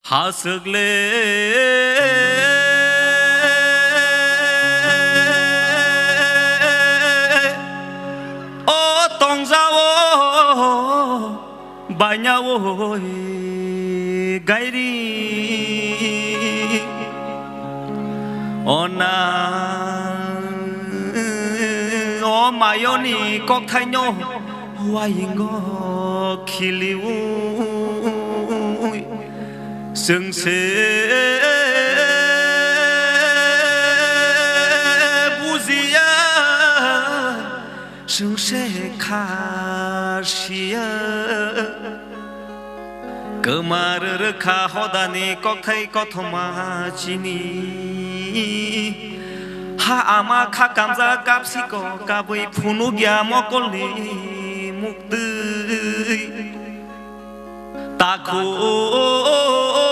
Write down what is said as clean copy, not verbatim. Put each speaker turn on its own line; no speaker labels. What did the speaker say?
hạ sực lê ô tông ra ô bài nhau ôi gai đi ô na ô mai ô ni cóc thay nhau hoài ngó khi liu sừng sê buzia sừng sê khá xia cơ mà rơ khá họ đani có thấy có thoma chini ha ama khá cảm giác cáp xí có cả với phụ nữ gia mò có lì mục tư ta khổ